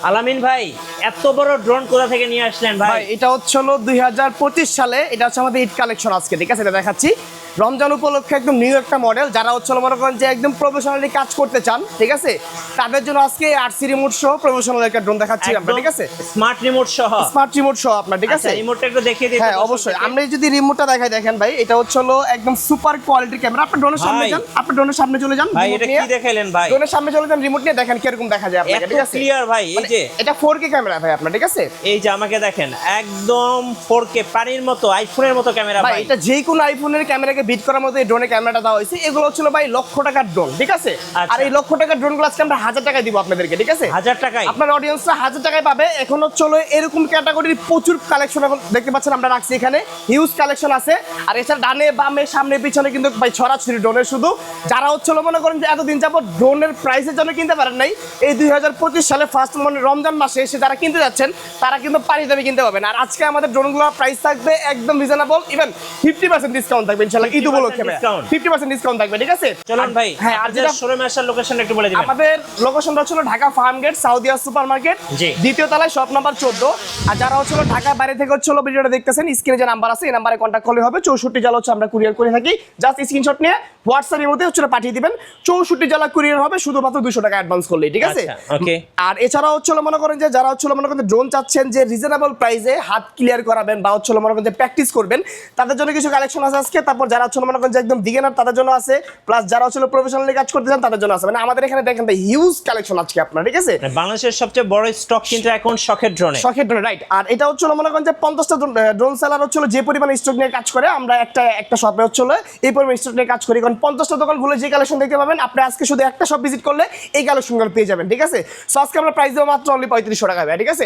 আলামিন ভাই, এত বড় ড্রোন কোথা থেকে নিয়ে আসলেন ভাই? এটা হচ্ছে হলো 2025 সালে, এটা হচ্ছে আমাদের ঈদ কালেকশন আজকে, ঠিক আছে? এটা দেখাচ্ছি রমজান উপলক্ষে একদম নিউ একটা মডেল। যারা হচ্ছে মনে করেন যে একদম প্রফেশনালি কাজ করতে চান, ঠিক আছে, তাদের জন্য আজকে 8C রিমোট সহ প্রফেশনাল একটা ড্রোন দেখাচ্ছি আমরা, ঠিক আছে? স্মার্ট রিমোট সহ, স্মার্ট রিমোট সহ আপনার, ঠিক আছে? রিমোটটা একটু দেখিয়ে দিন। হ্যাঁ অবশ্যই, আমরা যদি রিমোটটা দেখাই, দেখেন ভাই, এটা হচ্ছে হলো একদম সুপার কোয়ালিটির ক্যামেরা। আপনি ড্রোনের সামনে যান, আপনি ড্রোনের সামনে চলে যান ভাই। এটা কি দেখাইলেন ভাই? ড্রোনের সামনে চলে যান, রিমোট নিয়ে দেখেন কিরকম দেখা যায় আপনাকে, ঠিক আছে? ক্লিয়ার ভাই। এই যে এটা 4K ক্যামেরা ভাই আপনার, ঠিক আছে? এই যে আমাকে দেখেন, একদম 4K পানির মতো, আইফোনের মতো ক্যামেরা ভাই। এটা যে কোনো আইফোনের ক্যামেরাকে বিট করার মতো এই ড্রোনের ক্যামেরাটা দেওয়া হয়েছে। এগুলো হচ্ছিল ভাই লক্ষ টাকার ড্রোন, ঠিক আছে? আর এই লক্ষ টাকার ড্রোনগুলো আজকে আমরা 1000 টাকায় দিব আপনাদেরকে, ঠিক আছে? 1000 টাকায় আপনার অডিয়েন্সরা 1000 টাকায় পাবে। এখন হচ্ছে এরকম ক্যাটাগরির প্রচুর কালেকশন এখন দেখতে পাচ্ছেন আমরা রাখছি এখানে, হিউজ কালেকশন আছে। আর এছাড়া ডানে বামে সামনে পিছনে কিন্তু ভাই ছড়াছড়ি ড্রোনের। শুধু যারা হচ্ছিল মনে করেন যে এতদিন যাবত ড্রোনের প্রাইসের জন্য কিনতে পারেন নাই, এই 2025 সালে ফার্স্ট মানে রমজান মাসে এসে যারা কিনতে যাচ্ছেন তারা কিন্তু পানি দামে কিনতে পাবেন। আর আজকে আমাদের ড্রোনগুলো প্রাইস থাকবে একদম রিজনেবল, ইভেন 50% ডিসকাউন্ট থাকবে ইনশাআল্লাহ ঈদ উপলক্ষে। 50% ডিসকাউন্ট থাকবে, ঠিক আছে? চলুন ভাই। হ্যাঁ, আর যেটা শোরুমে আসার লোকেশন একটু বলে দিবেন। আমাদের লোকেশনটা হচ্ছে ঢাকা ফার্মগেট সাউদিয়া সুপার মার্কেট, দ্বিতীয় তলায় শপ নাম্বার 14। আর যারা হচ্ছে ঢাকার বাইরে থেকে হচ্ছে ভিডিওটা দেখতেছেন, স্ক্রিনে যে নাম্বার আছে এই নাম্বারে কন্ট্যাক্ট করলে হবে। 64 জেলা হচ্ছে আমরা কুরিয়ার করে থাকি। জাস্ট স্ক্রিনশট নিয়ে হোয়াটসঅ্যাপের মধ্যে হচ্ছে পাঠিয়ে দিবেন। 64 জেলা কুরিয়ার হবে, শুধুমাত্র 200 টাকা অ্যাডভান্স করলেই, ঠিক আছে? ওকে। আর এছাড়া হচ্ছে মনে করেন যে যারা হচ্ছে মনে করেন ড্রোন চাচ্ছেন যে রিজনেবল প্রাইসে হাত ক্লিয়ার করাবেন বা হচ্ছে মনে করেন যে প্র্যাকটিস করবেন, তাদের জন্য কিছু কালেকশন আছে আজকে। তারপর যারা হচ্ছে মনে করেন যে একদম বিগিনার তাদের জন্য আছে, প্লাস যারা হচ্ছে প্রফেশনালি কাজ করতে চান তাদের জন্য আছে। মানে আমাদের এখানে দেখেন ভাই হিউজ কালেকশন আজকে আপনার, ঠিক আছে? বাংলাদেশের সবচেয়ে বড় স্টক কিন্তু এখন শখের ড্রোনে, রাইট। আর এটা হচ্ছে মনে করেন যে 50টা ড্রোন সেলার হচ্ছে যে পরিমাণ স্টক নিয়ে কাজ করে, আমরা একটা শপে হচ্ছে এই পরিমাণ স্টক নিয়ে কাজ করি। কারণ 50টা দোকান ঘুরে যে কালেকশন দেখতে পাবেন, আপনি আজকে শুধু একটা শপ ভিজিট করলে এই কালেকশনগুলো পেয়ে যাবেন, ঠিক আছে? সো আজকে আমরা প্রাইস দেবো মাত্র অনলি 3500 টাকা, ঠিক আছে?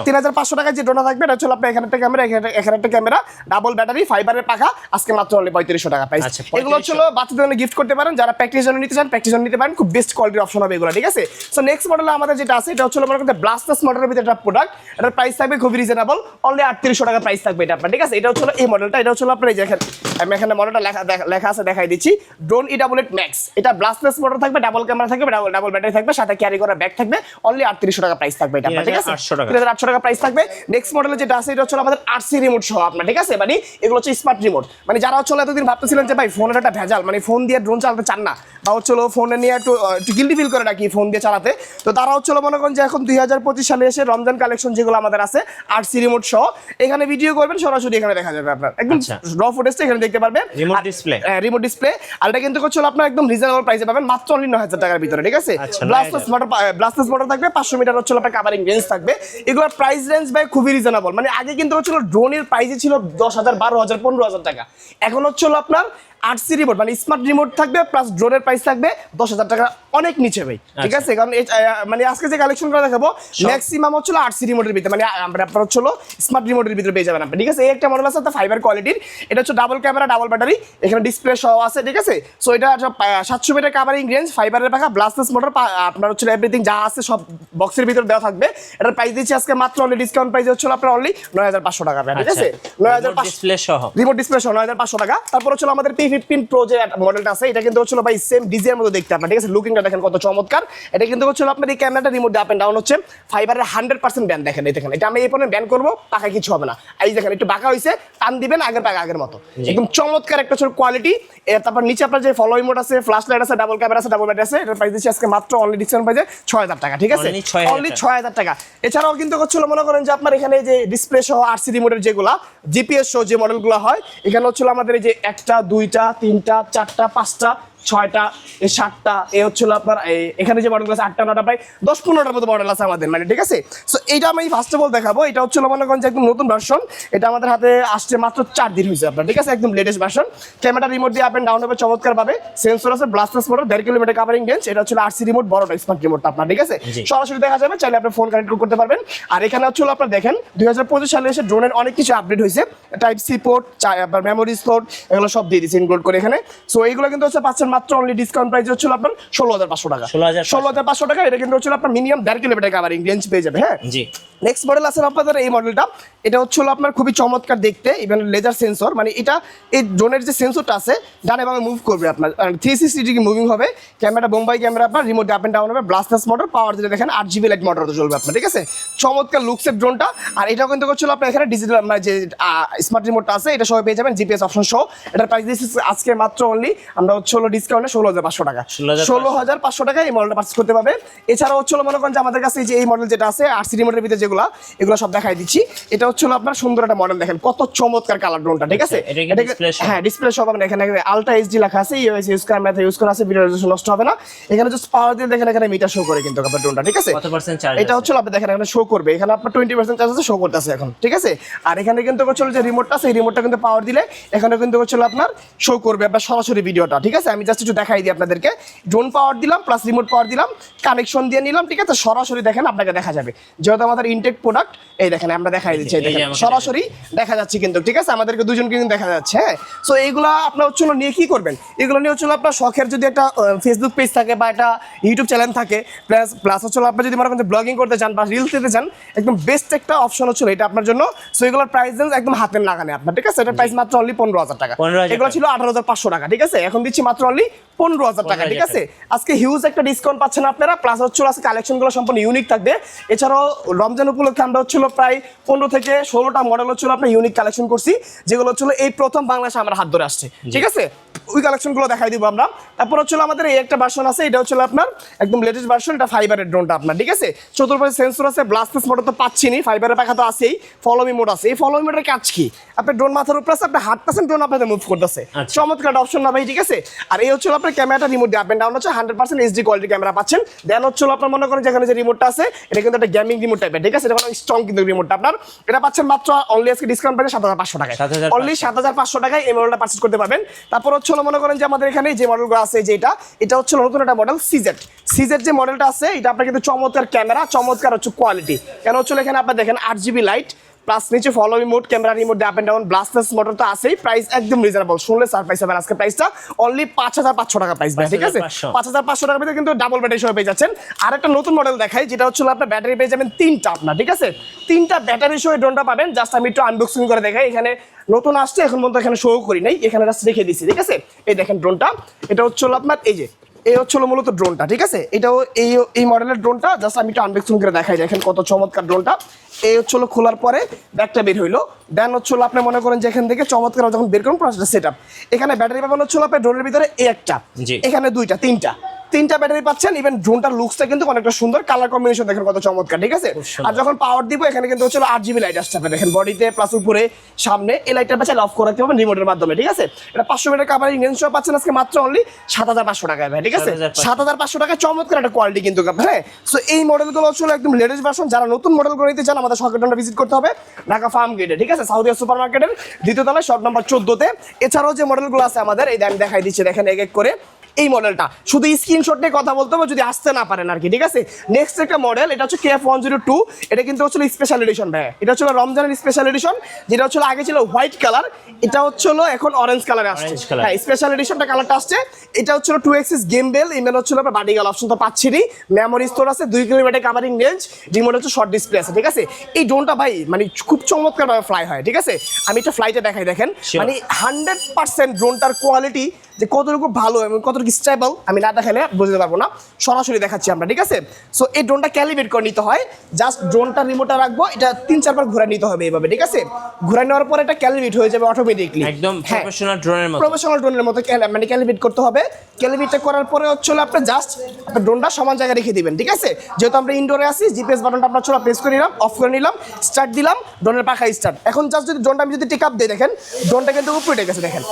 3500 টাকা যে ড্রোনটা থাকবে এটা হচ্ছে আপনার এখানে একটা ক্যামেরা, এখানে একটা ক্যামেরা, ডাবল ব্যাটারি, ফাইবারের পাখা, আজকে মাত্র অনলি 3500 টাকা প্রাইস। এগুলো হচ্ছে বাচ্চাদের জন্য গিফট করতে পারেন, যারা প্র্যাকটিস জন্য নিতে চান প্র্যাকটিস জন্য নিতে পারেন, খুব বেস্ট কোয়ালিটির অপশন হবে এগুলো, ঠিক আছে? সো নেক্সট মডেল আমাদের যেটা আছে এটা হচ্ছে মনে করেন ব্লাস্টার্স মডেলের ভিতরে একটা প্রোডাক্ট। এটার প্রাইস থাকবে খুবই রিজনেবল, অনলি 3800 টাকা প্রাইস থাকবে এটা আপনার, ঠিক আছে? এটা হচ্ছে এই মডেলটা, এটা হচ্ছে আপনার এই যে আমি এখানে মডেলটা লেখা আছে দেখাই দিচ্ছি, ড্রোন E88 ম্যাক্স। এটা ব্লাস্টার্স মডেল থাকবে, ডাবল ক্যামেরা থাকবে, ডাবল ব্যাটারি থাকবে, সাথে ক্যারি করা ব্যাগ থাকবে, অনলি 3800 টাকা প্রাইস থাকবে এটা আপনার, ঠিক আছে? 3800 টাকা প্রাইস থাকবে। নেক্সট মডেলে যেটা আছে এটা হচ্ছে আমাদের 8C রিমোট সহ আপনার, ঠিক আছে? মানে এগুলো হচ্ছে স্মার্ট রিমোট। মানে যারা হচ্ছে এতদিন ভাবতেছিলেন যে ভাই ফোনের একটা ভেজাল, মানে ফোন দিয়ে ড্রোন চালাতে চান না, বা হচ্ছে ফোনে নিয়ে একটু গিল্টি ফিল করে নাকি ফোন দিয়ে চালাতে, তো তারা হচ্ছে মনে করেন যে এখন 2025 সালে এসে রমজান কালেকশন যেগুলো আমাদের আছে 8C রিমোট সহ, এখানে ভিডিও করবেন সরাসরি এখানে দেখা যাবে আপনার, একদম র ফুটেজটা এখানে দেখতে পারবেন, রিমোট ডিসপ্লে। আর এটা কিন্তু হচ্ছে আপনার একদম রিজনেবল প্রাইসে পাবেন, মাত্র অনলি 9000 টাকার ভিতরে, ঠিক আছে? ব্লাস্টার্স মোটর থাকবে, 500 মিটার হচ্ছে আপনার কাভারিং রেঞ্জ থাকবে। এগুলোর প্রাইস রেঞ্জ ভাই খুবই রিজনেবল। মানে আগে কিন্তু হচ্ছে ড্রোনের প্রাইসই ছিল 10,000, 12,000, 15,000 টাকা। এখন হচ্ছে আপনার 8C রিমোট মানে স্মার্ট রিমোট থাকবে, প্লাস ড্রোনের প্রাইস থাকবে 10,000 টাকা, অনেক নিচে ভাই, ঠিক আছে? কারণ মানে আজকে যে কালেকশনগুলো দেখাবো ম্যাক্সিমাম হচ্ছে 8C রিমোটের ভিতরে, মানে আপনার হচ্ছে স্মার্ট রিমোটের ভিতরে পেয়ে যাবেন আপনি, ঠিক আছে? এই একটা মডেল আছে ফাইবার কোয়ালিটির, এটা হচ্ছে ডাবল ক্যামেরা, ডাবল ব্যাটারি, এখানে ডিসপ্লে সহ আছে, ঠিক আছে? সো এটা 700 মিটার কাভারিং রেঞ্জ, ফাইবারের পাখা, ব্লাস্টার্স মোটর, আপনার হচ্ছে এভরিথিং যা আছে সব বক্সের ভিতরে দেওয়া থাকবে। এটার প্রাইস দিচ্ছি আজকে মাত্র অনলি ডিসকাউন্ট প্রাইস হচ্ছে আপনার অনলি 9500 টাকা, ঠিক আছে? 9500 রিমোট ডিসপ্লে সহ 9500 টাকা। তারপর হচ্ছে আমাদের P15 Pro যে মডেলটা আছে, এটা কিন্তু হচ্ছে ভাই সেম ডিজাইনের মতো দেখতে আপনার, ঠিক আছে? লুকিংটা দেখেন কত চমৎকার। এটা কিন্তু হচ্ছে আপনার এই ক্যামেরাটা রিমোট আপ এন্ড ডাউন হচ্ছে, ফাইবারের 100% ব্যান্ড দেখেন, এই দেখেন, এটা আমি এই পর্যন্ত ব্যান্ড করবো, পাকা কিছু হবে না। এই দেখেন একটু বাঁকা হয়েছে, টান দিবেন আগের পাকা আগের মতো, একদম চমৎকার একটা ছোট কোয়ালিটি। তারপর নিচে আপনার যে ফলো ইমোট আছে, ফ্ল্যাশ লাইট আছে, ডাবল ক্যামেরা আছে, ডাবল ব্যাটারি আছে, এটার প্রাইস দিচ্ছি আজকে মাত্র অনলি ডিসকাউন্ট প্রাইসে 6000 টাকা, ঠিক আছে? অনলি 6000 টাকা। এছাড়াও কিন্তু হচ্ছিল মনে করেন যে আপনার এখানে যে ডিসপ্লে সহ 8C রিমোটের যেগুলা জিপিএস সহ যে মডেলগুলো হয়, এখানে হচ্ছিল আমাদের এই যে 1টা 2টা 3টা 4টা 5টা 6টা 7টা, এ হচ্ছিল আপনার এখানে যে মডেল আছে 8টা 9টা, প্রায় 10-15টার মতো মডেল আছে আমাদের, মানে, ঠিক আছে? সো এইটা আমি ফার্স্ট অফ অল দেখাবো। এটা হচ্ছিল মনে করেন যে একদম নতুন ভার্সন, এটা আমাদের হাতে আসছে মাত্র 4 দিন হয়েছে আপনার, ঠিক আছে? একদম লেটেস্ট ভার্সন। ক্যামেরা রিমোট দিয়ে আপ এন্ড ডাউন হবে চমৎকার ভাবে, সেন্সর আছে, Blasters motor, 1.5 kilometre covering range. এটা হচ্ছে 8C রিমোট, বড়টা স্মার্ট রিমোটটা আপনার, ঠিক আছে? সরাসরি দেখা যাবে, চাইলে আপনি ফোন কানেক্ট করতে পারবেন। আর এখানে হচ্ছিল আপনার দেখেন 2025 সালে এসে ড্রোনের অনেক কিছু আপডেট হয়েছে, টাইপ সি পোর্ট, আপনার মেমোরি স্লট, এগুলো সব দিয়ে দিয়েছে ইনক্লুড করে এখানে। সো এইগুলো কিন্তু হচ্ছে পাচ্ছেন মাত্র অনলি ডিসকাউন্ট প্রাইস হচ্ছে আপনার 16500 টাকা। 16500 টাকা। এটা কিন্তু হচ্ছে আপনার মিনিমাম 1.5 কিলোমিটার কাভারিং রেঞ্জ পেয়ে যাবে, হ্যাঁ? জি। নেক্সট মডেল আছে আপনাদের এই মডেলটা, এটা হচ্ছে হলো আপনার খুবই চমৎকার দেখতে, ইভেন লেজার সেন্সর, মানে এটা এই ড্রোনের যে সেন্সরটা আছে ডানে বামে মুভ করবে আপনার 360 ডিগ্রি মুভিং হবে, ক্যামেরা বোম্বাই ক্যামেরা আপনার রিমোট আপ এন্ড ডাউন হবে, ব্লাস্টার্স মোটর, পাওয়ার যেটা দেখেন 8GB লাইট মোটর চলবে আপনার, ঠিক আছে। চমৎকার লুকসের ড্রোনটা। আর এটাও কিন্তু হচ্ছিল আপনার এখানে ডিজিটাল আপনার যে স্মার্ট রিমোটটা আছে এটা সবাই পেয়ে যাবেন জিপিএস অপশন সহ। এটার প্রাইস দিচ্ছি আজকে মাত্র অনলি আমরা হচ্ছে হলো ডিসকাউন্টে 16,500 টাকা, 16,500 টাকা এই মডেলটা পারচেজ করতে পারবে। এছাড়াও হচ্ছে মনে করেন যে আমাদের কাছে এই যে এই মডেল যেটা আছে আরসি রিমোটের ভিতরে যেগুলো এগুলো সব দেখাই দিচ্ছি। এটা হচ্ছে আপনার সুন্দর একটা মডেল, দেখেন কত চমৎকার কালার ড্রোনটা, ঠিক আছে। হ্যাঁ ডিসপ্লে সব আপনার এখানে আলট্রা এইচডি লেখা আছে, ইউএস ইউজ করা ম্যাথ ইউজ করা আছে, ভিডিও রেজোলিউশন নষ্ট হবে না। এখানে জাস্ট পাওয়ার দিয়ে দেখেন এখানে মিটার শো করে কিন্তু আপনার ড্রোনটা, ঠিক আছে। কত পার্সেন্ট চার্জ এটা হচ্ছে আপনি দেখেন এখানে শো করবে, এখানে আপনার 20% চার্জ আছে, শো করতেছে এখন, ঠিক আছে। আর এখানে কিন্তু হচ্ছে যে রিমোটটা আছে এই রিমোটটা কিন্তু পাওয়ার দিলে এখানে কিন্তু হচ্ছে আপনার শো করবে আপনার সরাসরি ভিডিওটা, ঠিক আছে। আমি জাস্ট একটু দেখাই দিই আপনাদেরকে, ড্রোন পাওয়ার দিলাম প্লাস রিমোট পাওয়ার দিলাম, কানেকশন দিয়ে নিলাম, ঠিক আছে। সরাসরি দেখেন আপনাকে দেখা যাবে, যেহেতু আমাদের ইনটেক প্রোডাক্ট, এই দেখেন আমরা দেখাই দিচ্ছি, দেখেন সরাসরি দেখা যাচ্ছে কিন্তু, ঠিক আছে। আমাদেরকে দুজনকে কিন্তু দেখা যাচ্ছে, হ্যাঁ। সো এইগুলা আপনার হচ্ছে নিয়ে কি করবেন, এগুলো নিয়ে হচ্ছে আপনার শখের যদি একটা ফেসবুক পেজ থাকে বা একটা ইউটিউব চ্যানেল থাকে, প্লাস হচ্ছে আপনি যদি মনে করেন ব্লগিং করতে চান বা রিলস দিতে চান, একদম বেস্ট একটা অপশন হচ্ছে এটা আপনার জন্য। সো এগুলোর প্রাইস রেঞ্জ একদম হাতের নাগালে আপনার, ঠিক আছে। এটার প্রাইস মাত্র অনলি 15,000 টাকা, এগুলো ছিল 18,500 টাকা, ঠিক আছে। এখন দিচ্ছি মাত্র অনলি 15,000 টাকা, ঠিক আছে। আজকে হিউজ একটা ডিসকাউন্ট পাচ্ছেন আপনারা, প্লাস হচ্ছে আজকে কালেকশনগুলো সম্পূর্ণ ইউনিক থাকবে। এছাড়াও রমজান উপলক্ষে আমরা হচ্ছিল প্রায় 15 থেকে 16টা মডেল হচ্ছিল আপনার ইউনিক কালেকশন করছি, যেগুলো হচ্ছিল এই প্রথম বাংলাদেশে আমরা হাত ধরে আসছে, ঠিক আছে। ওই কালেকশনগুলো দেখাই দিব আমরা। তারপর হচ্ছিল আমাদের এই একটা ভার্সন আছে, এটা হচ্ছে আপনার একদম লেটেস্ট ভার্সন, এটা ফাইবারের ড্রোনটা আপনার, ঠিক আছে। চতুর্পাশে সেন্সর আছে, ব্লাস্টার্স মোটর তো পাচ্ছিনি, ফাইবারের পাখা তো আছেই, ফলোমি মোড আছে। এই ফলোমি মোডের কাজ কি, আপনি ড্রোন মাথার উপর আছে, আপনি হাঁটতেছেন, ড্রোন আপনাদের মুভ করতেছে, চমৎকার অপশন না ভাই, ঠিক আছে। আর এই হচ্ছে আপনার ক্যামেরাটা রিমোট দিয়ে আপ এন্ড ডাউন হচ্ছে 100% এইচডি কোয়ালিটি ক্যামেরা পাচ্ছেন। দেন হচ্ছে আপনার মনে করেন যেখানে যে রিমোটটা আছে এটা কিন্তু একটা গেমিং রিমোট টাইপের, ঠিক আছে। এটা কোনো স্ট্রং কিন্তু রিমোটটা আপনার, এটা পাচ্ছেন মাত্র অনলি আজকে ডিসকাউন্ট পাচ্ছেন 7,500 টাকায়, অনলি 7,500 টাকায় এই মডেলটা পারচেজ করতে পারবেন। তারপর হচ্ছে মনে করেন যে আমাদের এখানে যে মডেলগুলো আছে, যেটা এটা হচ্ছে নতুন একটা মডেল সিজেড যে মডেলটা আছে, এটা আপনার কিন্তু চমৎকার ক্যামেরা, চমৎকার হচ্ছে কোয়ালিটি। কেন হচ্ছে এখানে আপনার দেখেন 8GB লাইট প্লাস নিচে follow remote, camera remote up and down, blasters motor তো আছেই। প্রাইস একদম রিজনেবল, শুনলে সারপ্রাইজ হবেন। আজকে প্রাইসটা অনলি 5,500 টাকা প্রাইস, ঠিক আছে। 5,500 টাকা ভিতরে কিন্তু ডাবল ব্যাটারি সহ পেয়ে যাচ্ছেন। আর একটা নতুন মডেল দেখাই, যেটা হচ্ছে আপনার ব্যাটারি পেয়ে যাবেন 3টা আপনার, ঠিক আছে। 3টা ব্যাটারি সহ ড্রোনটা পাবেন। জাস্ট আমি একটু আনবক্সিং করে দেখাই, এখানে নতুন আসছে, এখন পর্যন্ত এখানে শো করি নাই, এখানে জাস্ট রেখে দিচ্ছি, ঠিক আছে। এই দেখেন ড্রোনটা, এটা হচ্ছে আপনার এই যে এই হচ্ছে মূলত ড্রোনটা, ঠিক আছে। এটাও এই মডেলের ড্রোনটা, জাস্ট আমি একটু আনবক্সিং করে দেখাই, দেখেন কত চমৎকার ড্রোনটা। এই হচ্ছে খোলার পরে ব্যাগটা বের হইলো, দেন হচ্ছে আপনি মনে করেন যে এখান থেকে চমৎকার যখন বের করুন প্রসেসটা সেট আপ। এখানে ব্যাটারি পাবেন হচ্ছে আপনার ড্রোনের ভিতরে এই একটা, এখানে দুইটা, তিনটা ব্যাটারি পাচ্ছেন। ইভেন ড্রোনটার লুকসটা কিন্তু অনেকটা সুন্দর, কালার কম্বিনেশন দেখেন কত চমৎকার, ঠিক আছে। আর যখন পাওয়ার দিব এখানে কিন্তু হচ্ছে 8GB লাইট আসছে আপনার, দেখেন বডিতে প্লাস উপরে সামনে। এই লাইটটা পাচ্ছেন অফ করে দিতে পারবেন রিমোটের মাধ্যমে, ঠিক আছে। এটা 500 মিটার কাভারিং রেঞ্জ সহ পাচ্ছেন আজকে মাত্র অনলি 7,500 টাকায় ভাই, ঠিক আছে। 7,500 টাকায় চমৎকার একটা কোয়ালিটি কিন্তু, হ্যাঁ। সো এই মডেলগুলো হচ্ছে একদম লেটেস্ট ভার্সন। যারা নতুন মডেলগুলো নিতে চান আমাদের শপটা ভিজিট করতে হবে ঢাকা ফার্মগেটে, ঠিক আছে, সাউদিয়া সুপার মার্কেটের 2য় তলায় শপ নাম্বার 14-তে। এছাড়াও যে মডেলগুলো আছে আমাদের, এই আমি দেখাই দিচ্ছি, দেখেন এক এক করে। এই মডেলটা শুধু স্ক্রিনশট নিয়ে কথা বলতে হবে যদি আসতে না পারেন আর কি, ঠিক আছে। নেক্সট একটা মডেল, এটা হচ্ছে KF102, এটা কিন্তু হচ্ছে স্পেশাল এডিশন ভাই, এটা হচ্ছে রমজানের স্পেশাল এডিশন, যেটা হচ্ছে আগে ছিল হোয়াইট কালার, এটা হচ্ছে এখন অরেঞ্জ কালারে আসছে, হ্যাঁ স্পেশাল এডিশনটা কালারটা আসছে। এটা হচ্ছে 2 অ্যাক্সিস গেম বেল, ইমেল হচ্ছে আপনার বাডি গাল অপশন তো পাচ্ছেনই, মেমোরি স্টোর আছে, 2 কিলোমিটার কাভারিং রেঞ্জ, রিমোট হচ্ছে শর্ট ডিসপ্লে আছে, ঠিক আছে। এই ড্রোনটা ভাই মানে খুব চমৎকার ভাবে ফ্লাই হয়, ঠিক আছে। আমি একটা ফ্লাইটে দেখাই, দেখেন মানে 100% ড্রোনটার কোয়ালিটি যে কতটুকু ভালো এবং কতটুকু স্টেবল আমি না দেখালে বুঝতে পারবো না, সরাসরি দেখাচ্ছি আমরা, ঠিক আছে। সো এই ড্রোনটা ক্যালিব্রেট করে নিতে হয়, জাস্ট ড্রোনটা রিমোটটা রাখবো, এটা 3-4 বার ঘুরে নিতে হবে এইভাবে, ঠিক আছে। ঘুরে নেওয়ার পরে এটা ক্যালিব্রেট হয়ে যাবে অটোমেটিকলি, একদম প্রফেশনাল ড্রোনের মতো, মানে ক্যালিব্রেট করতে হবে। ক্যালিব্রেটটা করার পরে হচ্ছে আপনি জাস্ট আপনার ড্রোনটা সমান জায়গায় রেখে দিবেন, ঠিক আছে। যেহেতু আমরা ইনডোরে আছি, জিপিএস বাটনটা আপনার প্রেস করে নিলাম, অফ করে নিলাম, স্টার্ট দিলাম, ড্রোনের পাখা স্টার্ট। এখন জাস্ট যদি ড্রোনটা আমি যদি টেক আপ দিই, দেখেন ড্রোনটা কিন্তু উপরে উঠে গেছে, দেখেন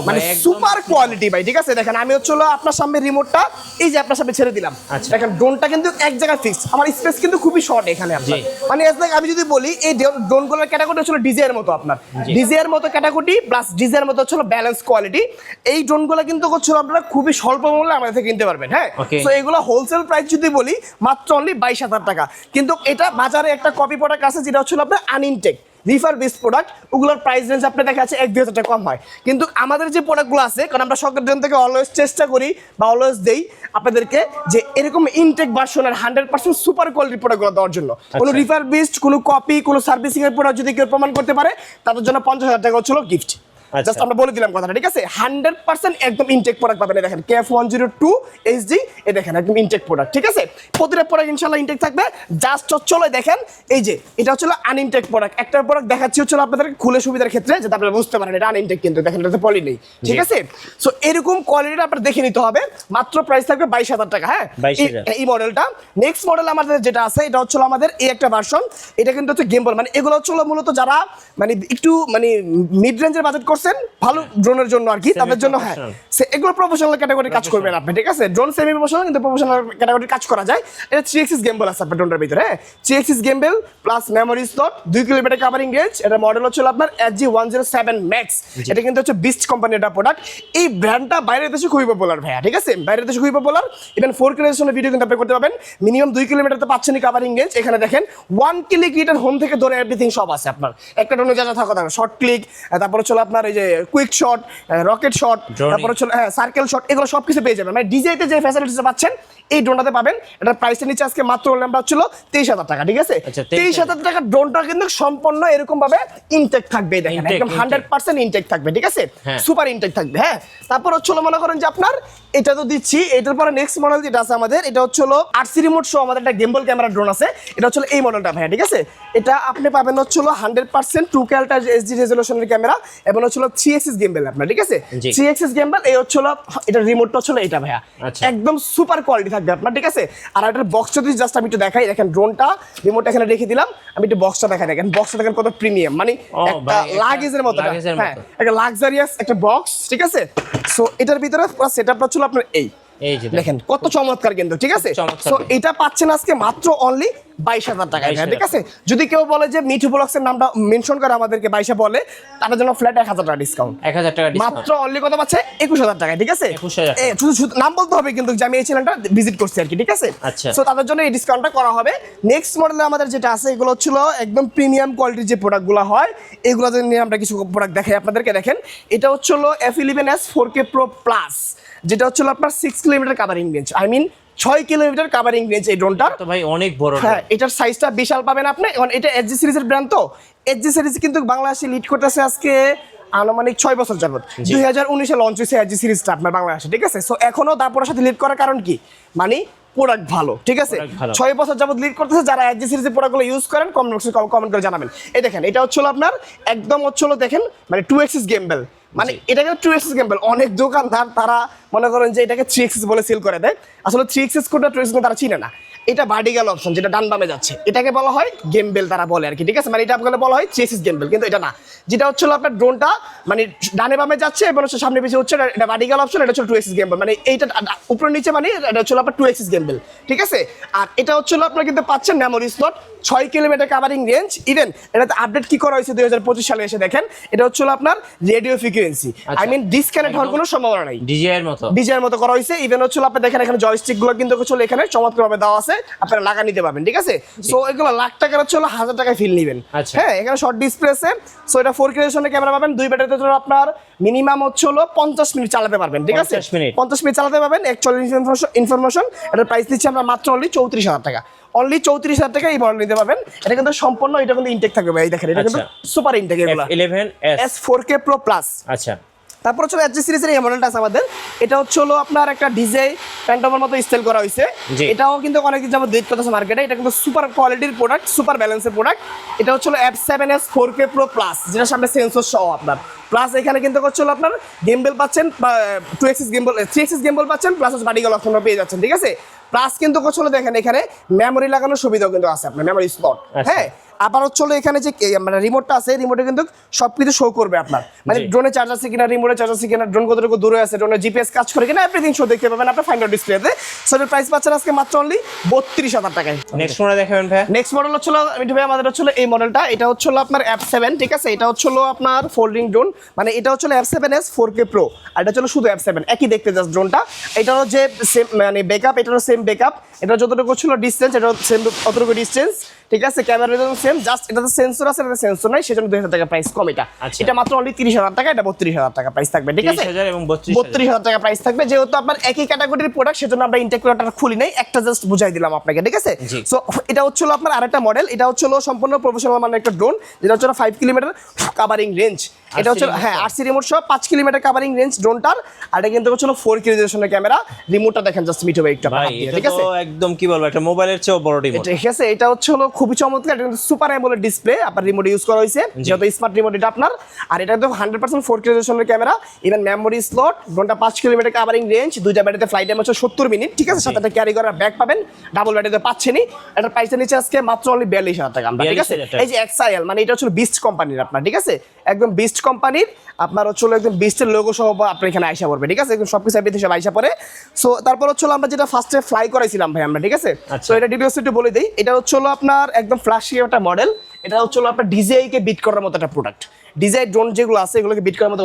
মানে সুপার কোয়ালিটি ভাই, ঠিক আছে। দেখেন আমি হচ্ছে আপনার সামনে রিমোটটা এই যে আপনার সামনে ছেড়ে দিলাম, দেখেন ড্রোনটা কিন্তু এক জায়গায় ফিক্স, আমার স্পেস কিন্তু খুবই শর্ট এখানে আপনার, মানে আমি যদি বলি এই ড্রোনগুলোর ক্যাটাগরি হচ্ছে ডিজের মতো, আপনার ডিজের মতো ক্যাটাগরি প্লাস ডিজের মতো হচ্ছে ব্যালেন্স কোয়ালিটি। এই ড্রোনগুলো কিন্তু হচ্ছে আপনারা খুবই স্বল্প মূল্যে আমাদের থেকে কিনতে পারবেন, হ্যাঁ। তো এগুলো হোলসেল প্রাইস যদি বলি মাত্র অনলি 22,000 টাকা, কিন্তু এটা বাজারে একটা কপি প্রোডাক্ট আছে যেটা হচ্ছে আপনার আনইনটেক, রিফারবিশড প্রোডাক্ট, ওগুলোর প্রাইস রেঞ্জ আপনার দেখা যাচ্ছে 1-2 হাজার টাকা কম হয়। কিন্তু আমাদের যে প্রোডাক্টগুলো আছে, কারণ আমরা সকলের জন্য থেকে অলওয়েজ চেষ্টা করি বা অলওয়েজ দেই আপনাদেরকে যে এরকম ইনটেক ভার্সনের 100% সুপার কোয়ালিটি প্রোডাক্টগুলো দেওয়ার জন্য। কোনো রিফারবিশড, কোনো কপি, কোনো সার্ভিসিং এর প্রোডাক্ট যদি কেউ প্রমাণ করতে পারে তাদের জন্য 50,000 টাকা হচ্ছিল গিফট। জাস্ট আমরা বলে দিলাম কথাটা, ঠিক আছে? 100% একদম ইনটেক প্রোডাক্ট পাবেন। দেখেন KF102 HD, এ দেখেন একদম ইনটেক প্রোডাক্ট, ঠিক আছে? প্রতিটা প্রোডাক্ট ইনশাআল্লাহ ইনটেক থাকবে। জাস্ট চলে দেখেন এই যে এটা হচ্ছে আনইনটেক প্রোডাক্ট। একটা প্রোডাক্ট দেখাচ্ছি হচ্ছে আপনাদেরকে খুলে সুবিধার ক্ষেত্রে, যাতে আপনারা বুঝতে পারেন এটা আনইনটেক, কিন্তু দেখেন এটাতে পলি নেই, ঠিক আছে? সো এরকম কোয়ালিটিটা আপনারা দেখে নিতে হবে। মাত্র প্রাইস থাকবে 22,000 টাকা। হ্যাঁ, এই মডেলটা। নেক্সট মডেল আমাদের যেটা আছে এটা হচ্ছে আমাদের এই একটা ভার্সন। এটা কিন্তু হচ্ছে গেমবল, মানে এগুলো হচ্ছে মূলত যারা মানে একটু মানে মিড রেঞ্জের বাজেট করছেন ভালো ড্রোনের জন্য আর কি, তাদের জন্য। হ্যাঁ, এগুলো প্রফেশনাল ক্যাটাগরি কাজ করবেন আপনি, ঠিক আছে? ড্রোন সেমি প্রফেশনাল, কিন্তু প্রফেশনাল ক্যাটাগরি কাজ করা যায়। এটা 3 অ্যাক্সিস গেমবল আছে আপনার ড্রোনের ভিতরে। হ্যাঁ, 3 Axis গেমবল plus memory slot, 2 kilometre covering range. এটা মডেল হচ্ছে আপনার SG107 ম্যাক্স। এটা কিন্তু হচ্ছে বিস্ট কোম্পানির একটা প্রোডাক্ট। এই ব্র্যান্ডটা বাইরের দেশে খুবই পপুলার ভাইয়া, ঠিক আছে? বাইরের দেশে খুবই পপুলার। ইভেন 4K রেজোলিউশনের ভিডিও কিন্তু আপনি করতে পারবেন। মিনিমাম 2 কিলোমিটার তো পাচ্ছেনই কাভারিং রেঞ্জ। এখানে দেখেন 1 ক্লিক রিটার্ন হোম থেকে ধরে এভরিথিং সব আছে আপনার। একটা ড্রোনে যা যা থাকা থাকে, শর্ট ক্লিক, তারপর হচ্ছে আপনার এই যে কুইক শট, রকেট শট, তারপর হচ্ছে সার্কেল শট, এগুলো সবকিছু পেয়ে যাবেন। মানে ডিজাইতে যে ফ্যাসিলিটিস পাচ্ছেন এই ড্রোনটাতে পাবেন। এটার প্রাইসটা নিচে আজকে মাত্র আমরা হচ্ছিল 23,000 টাকা, ঠিক আছে? 23,000 টাকা ড্রোনটা কিন্তু সম্পূর্ণ এরকম ভাবে ইনটেক থাকবে। দেখেন একদম 100% ইনটেক থাকবে, ঠিক আছে? সুপার ইনটেক থাকবে। হ্যাঁ, তারপর হচ্ছে মনে করেন যে আপনার এটা তো দিচ্ছি, এটার পরে নেক্সট মডেল যেটা আছে আমাদের, এটা হচ্ছে RC রিমোট সহ আমাদের একটা গেমবল ক্যামেরা ড্রোন আছে। এটা হচ্ছে এই মডেলটা ভাইয়া, ঠিক আছে? এটা আপনি পাবেন হচ্ছে 100% 2K আল্ট্রা HD রেজোলিউশনের ক্যামেরা এবং হচ্ছে 3 অ্যাক্সিস গেমবল আপনার, ঠিক আছে? 3 অ্যাক্সিস গেমবল। এই হচ্ছে এটা রিমোটটা হচ্ছে এটা ভাইয়া, একদম সুপার কোয়ালিটি থাকবে আপনার, ঠিক আছে? আর এটার বক্সটা যদি জাস্ট আমি একটু দেখাই, দেখেন ড্রোনটা রিমোট এখানে রেখে দিলাম, আমি একটু বক্সটা দেখাই। দেখেন বক্সটা দেখেন কত প্রিমিয়াম, মানে একটা লাগেজের মতো। হ্যাঁ, একটা লাক্সারিয়াস একটা বক্স, ঠিক আছে? সো এটার ভিতরে পুরো সেটআপটা ছিল আপনার এই দেখেন কত চমৎকার কিন্তু, ঠিক আছে? সো এটা পাচ্ছেন আজকে মাত্র অনলি 22,000 টাকা, ঠিক আছে? যদি কেউ বলে যে মিঠু ব্লগসের নামটা মেনশন করে আমাদেরকে 22 বলে, তার জন্য ফ্ল্যাট 1,000 টাকা ডিসকাউন্ট। 1,000 টাকা মাত্র অনলি কত পাচ্ছে? 21,000 টাকা, ঠিক আছে? শুধু নাম বলতে হবে কিন্তু, যে আমি এই চ্যানেলটা ভিজিট করছি আর কি, ঠিক আছে? সো তাদের জন্য এই ডিসকাউন্টটা করা হবে। নেক্সট মডেলে আমাদের যেটা আছে, এগুলো ছিল একদম প্রিমিয়াম কোয়ালিটির যে প্রোডাক্টগুলো হয়, এগুলোতে নিয়ে আমরা কিছু প্রোডাক্ট দেখাই আপনাদেরকে। দেখেন এটা হচ্ছে F11s 4K Pro Plus, যেটা হচ্ছে আপনার 6 kilometre covering range, 6 kilometre covering range এই ড্রোনটার। তো ভাই অনেক বড়। হ্যাঁ, এটার সাইজটা বিশাল পাবেন আপনি। এখন এটা SG সিরিজের ব্র্যান্ড, তো SG সিরিজ কিন্তু বাংলাদেশে লিড করতেছে আজকে আনুমানিক 6 বছর যাবত। 2019-এ লঞ্চ হয়েছে SG সিরিজটা আপনার বাংলাদেশে, ঠিক আছে? সো এখনো তারপরের সাথে লিড করার কারণ কি? মানে প্রোডাক্ট ভালো, ঠিক আছে? 6 বছর যাবত লিড করতেছে। যারা SG সিরিজের প্রোডাক্টগুলো ইউজ করেন কমেন্ট করে জানাবেন। এই দেখেন এটা হচ্ছে আপনার একদম হচ্ছে দেখেন মানে 2 অ্যাক্সিস গেমবল, মানে এটাকে 2 অ্যাক্সিস গেমবল। অনেক দোকানদার তারা মনে করেন যে এটাকে 3 অ্যাক্সিস বলে সেল করে দেয়। আসলে 3 অ্যাক্সিস কোডটা 2 অ্যাক্সিস তারা চিনে না। এটা ভার্টিক্যাল অপশন, যেটা ডান বামে যাচ্ছে, এটাকে বলা হয় গেমবেল তারা বলে আর কি, ঠিক আছে? মানে এটা আপনাকে বলা হয় 3 অ্যাক্সিস গেমবেল, কিন্তু এটা না। যেটা হচ্ছে আপনার ড্রোনটা মানে ডানে বামে যাচ্ছে এবং হচ্ছে সামনে পিছিয়ে হচ্ছে, এটা ভার্টিক্যাল অপশন, এটা হচ্ছে 2 অ্যাক্সিস গেমবেল। মানে এইটা উপরে নিচে, মানে এটা হচ্ছে আপনার 2 অ্যাক্সিস গেমবেল, ঠিক আছে? আর এটা হচ্ছে আপনার কিন্তু পাচ্ছেন memory slot, 6 kilometre covering range. Even এটাতে আপডেট কি করা হয়েছে 2025 সালে এসে দেখেন, এটা হচ্ছে আপনার radio frequency, I mean disconnect হওয়ার কোনো সম্ভাবনা নাই, ডিজিআই এর মতো করা হয়েছে। ইভেন হচ্ছে আপনি দেখেন এখানে জয়স্টিক গুলো কিন্তু হচ্ছে এখানে চমৎকারভাবে দেওয়া আছে, আপনারা লাগা নিতে পারবেন, ঠিক আছে? সো এগুলো লাখ টাকার হচ্ছে 1,000 টাকায় ফিল নেবেন। হ্যাঁ, এখানে শর্ট ডিসপ্লে আছে। সো এটা 4K রেজোলিউশনের ক্যামেরা পাবেন। 2 ব্যাটারিতে আপনার মিনিমাম হচ্ছে 50 মিনিট চালাতে পারবেন, ঠিক আছে? 50 মিনিট চালাতে পারবেন। 41 ইনফরমেশন। এটার প্রাইস দিচ্ছি আমরা মাত্র অনলি 34,000 টাকা। অনলি 34,000 টাকা এই মডেল নিতে পারবেন। এটা কিন্তু সম্পূর্ণ, এটা কিন্তু ইনটেক থাকবে ভাই, দেখেন এটা কিন্তু সুপার ইনটেক। এগুলো F11s 4K Pro Plus। আচ্ছা, তারপর হচ্ছে SG সিরিজের এই মডেলটা আছে আমাদের। এটা হচ্ছে আপনার একটা ডিজে প্যান্টমের মতো স্টাইল করা হয়েছে। এটাও কিন্তু অনেকদিন যাবত ডেট করতেছে মার্কেটে। এটা কিন্তু সুপার কোয়ালিটির প্রোডাক্ট, সুপার ব্যালেন্সের প্রোডাক্ট। এটা হচ্ছে F7s 4K Pro Plus, যেটার সামনে সেন্সর সহ আপনার। প্লাস এখানে কিন্তু হচ্ছে আপনার গেমবেল পাচ্ছেন, 2 অ্যাক্সিস গেমবল, 3 অ্যাক্সিস গেমবল পাচ্ছেন, প্লাস হচ্ছে ভার্টিক্যাল অপশন পেয়ে যাচ্ছেন, ঠিক আছে? প্লাস কিন্তু হচ্ছে দেখেন এখানে মেমোরি লাগানোর সুবিধাও কিন্তু আছে আপনার, মেমোরি স্লট। হ্যাঁ, আবার হচ্ছে এখানে যে মানে রিমোটটা আছে, রিমোটে কিন্তু সবকিছু শো করবে আপনার, মানে ড্রোনে চার্জ আছে কিনা, রিমোটে চার্জ আছে কিনা, ড্রোন কতটুকু দূরে আছে, ড্রোনের জিপিএস কাজ করে কিনা, এভরিথিং শো দেখতে পাবেন আপনার ফাইনাল ডিসপ্লেতে। সো এর প্রাইস পাচ্ছেন আজকে মাত্র অনলি 32,000 টাকায়। নেক্সট মডেল দেখাবেন ভাই। নেক্সট মডেল হচ্ছে মিঠু ভাই আমাদের হচ্ছে এই মডেলটা। এটা হচ্ছে আপনার F7, ঠিক আছে? এটা হচ্ছে আপনার ফোল্ডিং ড্রোন, মানে এটা হচ্ছে F7s 4K Pro, আর এটা হচ্ছে শুধু F7, একই দেখতে জাস্ট ড্রোনটা। এটারও যে সেম মানে ব্যাকআপ, এটারও সেম ব্যাকআপ, এটা যতটুকু ছিল ডিসটেন্স, এটা সেম অতটুকু ডিসটেন্স, ঠিক আছে, ক্যামেরা রেজলিউশন সেম, জাস্ট এটাতে সেন্সর আছে, এটাতে সেন্সর নাই, সেজন্য 2000 টাকা প্রাইস কম। এটা মাত্র অনলি 30000 টাকা, এটা 32000 টাকা প্রাইস থাকবে। ঠিক আছে, 30000 এবং 32000 টাকা প্রাইস থাকবে। যেহেতু আপনার একই ক্যাটাগরির প্রোডাক্ট, সেজন্য আমরা ইনটেক প্রোডাক্টটা খুলি নাই, একটা জাস্ট বুঝাই দিলাম আপনাকে। ঠিক আছে, সো এটা হচ্ছে আপনার আরেকটা মডেল, এটা হচ্ছে সম্পূর্ণ প্রফেশনাল মানের একটা ড্রোন, যেটা হচ্ছে 5 কিলোমিটার কাভারিং রেঞ্জ। এটা হচ্ছে হ্যাঁ আরসি রিমোট সহ 5 কিলোমিটার কাভারিং রেঞ্জ ড্রোনটার। আর এটা কিন্তু হচ্ছে 4K রেজোলিউশনের ক্যামেরা। রিমোটটা দেখেন জাস্ট মিঠু ভাই একটু, ঠিক আছে, একদম কি বলবো, একটা মোবাইলের চেয়েও বড় রিমোট। ঠিক আছে, এটা হচ্ছে খুবই চমৎকার, এটা কিন্তু সুপার অ্যামোলেড ডিসপ্লে আপনার রিমোট ইউজ করা হয়েছে, যেহেতু স্মার্ট রিমোট এটা আপনার। আর এটা একদম 100% 4K রেজোলিউশনের ক্যামেরা, ইভেন মেমোরি স্লট, ড্রোনটা 5 কিলোমিটার কাভারিং রেঞ্জ, দুইটা ব্যাটারিতে ফ্লাইট টাইম হচ্ছে 70 মিনিট। ঠিক আছে, সাথে একটা ক্যারি করার ব্যাগ পাবেন, ডাবল ব্যাটারিতে পাচ্ছেনই। এটার প্রাইসটা নিচে আজকে মাত্র অনলি 42000 টাকা আমরা। ঠিক আছে, এই যে এক্সআইএল মানে এটা হচ্ছে বিস্ট কোম্পানির আপনার। ঠিক আছে, একদম বিস্ট কোম্পানির আপনার হচ্ছে একদম বিস্টের লোগো সহ আপনার এখানে আইসা পড়বে। ঠিক আছে, একদম সবকিছু এভরিথিং সব আইসা পড়ে। সো তারপর হচ্ছে আমরা যেটা ফার্স্টে ফ্লাই করাইছিলাম ভাই আমরা। ঠিক আছে, সো এটা ডিটেইলস একটু বলে দেই। এটা হচ্ছে আপনার একদম ফ্ল্যাশি একটা মডেল। এটা হচ্ছে আপনার ডিজিআই কে বিট করার মতো একটা প্রোডাক্ট। ডিজাইন ড্রোন যেগুলো আছে এগুলোকে বিট করার মতো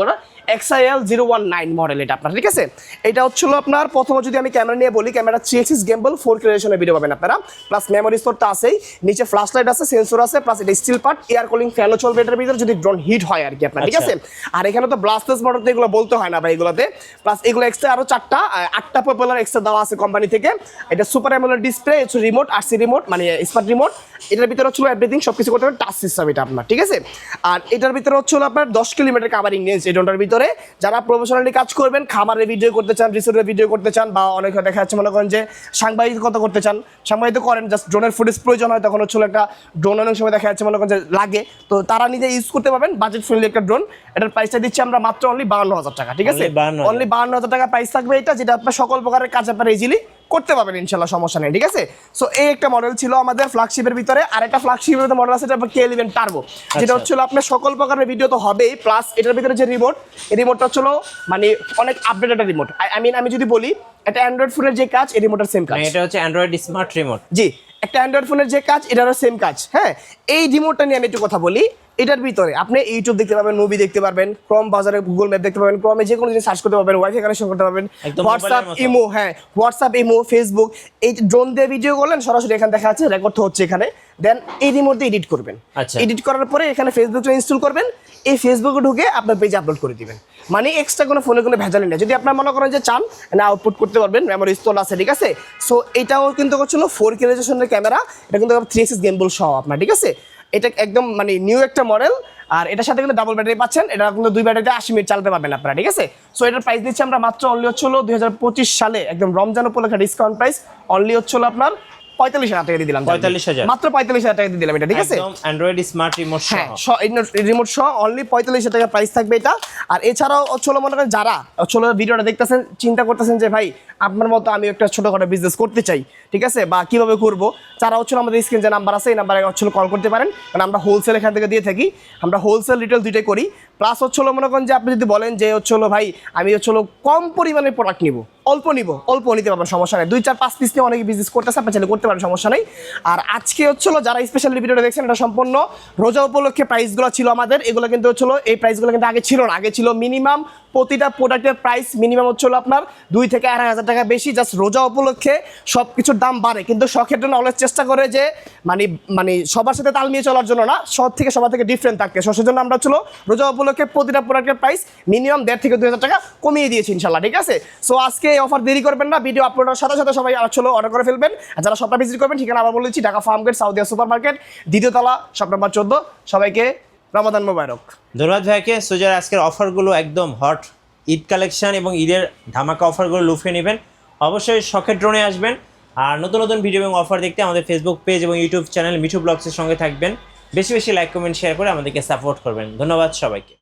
XIL 019 মডেল এটা আপনার। ঠিক আছে, এটা হচ্ছে আপনার প্রথমে যদি আমি ক্যামেরা নিয়ে বলি, ক্যামেরা 3 axis gimbal 4K রেজোলিউশনের ভিডিও পাবেন আপনারা, প্লাস মেমোরি স্টোরটা আছেই, নিচে ফ্ল্যাশ লাইট আছে, সেন্সর আছে, প্লাস এটা স্টিল পার্ট, এয়ার কুলিং ফ্যানও চলবে এটার ভিতরে যদি ড্রোন হিট হয় আর কি আপনার। ঠিক আছে, আর এখানে তো ব্লাস্টলেস মোটর তো এগুলো বলতে হয় না ভাই এগুলোতে, প্লাস এগুলো এক্সট্রা আরো 8টা পপুলার এক্সট্রা দেওয়া আছে কোম্পানি থেকে। এটা super AMOLED display, remote RC remote মানে স্মার্ট রিমোট, এটার ভিতরে হচ্ছে এভরিথিং সবকিছু করতে হবে টাচ সিস্টেম এটা আপনার। ঠিক আছে, আর এটার ভিতরে হচ্ছে আপনার 10 কিলোমিটার কাভারিং রেঞ্জ এই ড্রোনটার ভিতরে। যারা প্রফেশনালি কাজ করবেন, খামারে ভিডিও করতে চান, রিসোর্টের ভিডিও করতে চান, বা অনেক দেখা যাচ্ছে মনে করেন যে সাংবাদিকতা করতে চান, সাংবাদিকতা করেন, জাস্ট ড্রোনের ফুটেজ প্রয়োজন হয়, তখন হচ্ছে একটা ড্রোন অনেক সময় দেখা যাচ্ছে মনে করেন যে লাগে, তো তারা নিজে ইউজ করতে পারবেন বাজেট ফ্রেন্ডলি একটা ড্রোন। এটার প্রাইসটা দিচ্ছি আমরা মাত্র অনলি 52000 টাকা। ঠিক আছে, অনলি 52000 টাকা প্রাইস থাকবে এটা, যেটা আপনার সকল প্রকারের কাজ আপনারা ইজিলি করতে পারবেন ইনশাল্লাহ, সমস্যা নেই। ঠিক আছে, সো এই একটা মডেল ছিল আমাদের ফ্ল্যাগশিপের ভিতরে। আর একটা ফ্ল্যাগশিপের মডেল আছে, যেটা K11 টার্বো, যেটা হচ্ছে আপনার সকল প্রকারের ভিডিও তো হবেই, প্লাস এটার ভিতরে যে রিমোট, এই রিমোটটা হচ্ছে মানে অনেক আপডেটেড রিমোট। আমি যদি বলি এটা অ্যান্ড্রয়েড ফোনের যে কাজ, এই রিমোটের সেম কাজ। এটা হচ্ছে অ্যান্ড্রয়েড স্মার্ট রিমোট। জি, একটা অ্যান্ড্রয়েড ফোনের যে কাজ, এটারও সেম কাজ। হ্যাঁ, এই রিমোটটা নিয়ে আমি একটু কথা বলি। এটার ভিতরে আপনি ইউটিউব দেখতে পারবেন, মুভি দেখতে পারবেন, ক্রোম ব্রাউজারে গুগল ম্যাপ দেখতে পারবেন, ক্রোমে যে কোনো জিনিস সার্চ করতে পারবেন, ওয়াইফাই কানেকশন করতে পারবেন, হোয়াটসঅ্যাপ ইমো, হ্যাঁ হোয়াটসঅ্যাপ ইমো ফেসবুক, এই ড্রোন দিয়ে ভিডিও করলেন সরাসরি এখানে দেখা যাচ্ছে, রেকর্ড হচ্ছে এখানে, দেন এই রিমোট দিয়ে এডিট করবেন। এডিট করার পরে এখানে ফেসবুকটা ইনস্টল করবেন, এই ফেসবুকে ঢুকে আপনার পেজে আপলোড করে দিবেন। মানে এক্সট্রা কোনো ফোনে কোনো ভেজাল নেই। যদি আপনার মনে করেন যে চান না আউটপুট করতে পারবেন, মেমোরি স্টোর আছে। ঠিক আছে, সো এটাও কিন্তু হচ্ছিল 4K রেজোলিউশনের ক্যামেরা, এটা কিন্তু 3 axis gimbal সহ আপনার। ঠিক আছে, এটা একদম মানে নিউ একটা মডেল, আর এটার সাথে কিন্তু ডাবল ব্যাটারি পাচ্ছেন, এটা কিন্তু 2 ব্যাটারিতে 80 মিনিট চালাতে পারবেন আপনারা। ঠিক আছে, সো এটার প্রাইস দিচ্ছি আমরা মাত্র অনলি হচ্ছিল 2025 সালে একদম রমজান উপলক্ষে ডিসকাউন্ট প্রাইস অনলি হচ্ছিল আপনার 45000 টাকা দিয়ে দিলাম। 45000 মাত্র 45000 টাকা দিয়ে দিলাম এটা। ঠিক আছে, একদম অ্যান্ড্রয়েড স্মার্ট রিমোট সহ, হ্যাঁ রিমোট সহ অনলি 45000 টাকা প্রাইস থাকবে এটা। আর এছাড়াও হচ্ছিল মনে করেন যারা হচ্ছিল ভিডিওটা দেখতেছেন, চিন্তা করতেছেন যে ভাই আপনার মতো আমি একটা ছোটখাটো বিজনেস করতে চাই, ঠিক আছে, বা কিভাবে করব, যারা হচ্ছিল আমাদের স্ক্রিন যে নাম্বার আছে এই নাম্বারে হচ্ছিল কল করতে পারেন, কারণ আমরা হোলসেল এখান থেকে দিয়ে থাকি, আমরা হোলসেল রিটেল দুইটাই করি। প্লাস হচ্ছিল মনে করেন যে আপনি যদি বলেন যে হচ্ছিল ভাই আমি হচ্ছিল কম পরিমাণে প্রোডাক্ট নিব, অল্প নিতে পারবেন, সমস্যা নেই, 2-4-5 পিস নিয়ে অনেকে বিজনেস করতেছে, আপনি চাইলে করতে পারেন, সমস্যা নেই। আর আজকে হচ্ছিল যারা স্পেশালি ভিডিওটা দেখছেন, এটা সম্পূর্ণ রোজা উপলক্ষে প্রাইসগুলো ছিল আমাদের, এগুলো কিন্তু হচ্ছিল এই প্রাইসগুলো কিন্তু আগে ছিল না, আগে ছিল মিনিমাম প্রতিটা প্রোডাক্টের প্রাইস মিনিমাম হচ্ছিল আপনার 2 থেকে 2500 টাকা বেশি। জাস্ট রোজা উপলক্ষে সব কিছুর দাম বাড়ে, কিন্তু শখের জন্য অলওয়েজ চেষ্টা করে যে মানে সবার সাথে তাল মিলিয়ে চলার জন্য না, সবার থেকে ডিফারেন্ট থাকতে, সেজন্য আমরা হচ্ছিল রোজা উপলক্ষে প্রতিটা প্রোডাক্টের প্রাইস মিনিমাম 1.5 থেকে 2000 টাকা কমিয়ে দিয়েছি ইনশাল্লাহ। ঠিক আছে, সো আজকে এই অফার দেরি করবেন না, ভিডিও আপলোডের সাথে সাথে সবাই হচ্ছিল অর্ডার করে ফেলবেন। আর যারা শপটা ভিজিট করবেন, ঠিকানা আবার বলেছি, ঢাকা ফার্মগেট সাউদিয়া সুপার মার্কেট, 2য় তলা, শপ নাম্বার 14। সবাইকে রমাদান মোবারক। ধন্যবাদ ভাইকে। সোজার আজকের অফারগুলো একদম হট ঈদ কালেকশন এবং ঈদের ধামাকা অফারগুলো লুফে নেবেন। অবশ্যই শখের ড্রোনে আসবেন। আর নতুন নতুন ভিডিও এবং অফার দেখতে আমাদের ফেসবুক পেজ এবং ইউটিউব চ্যানেল মিঠু ব্লগসের সঙ্গে থাকবেন। বেশি বেশি লাইক কমেন্ট শেয়ার করে আমাদেরকে সাপোর্ট করবেন। ধন্যবাদ সবাইকে।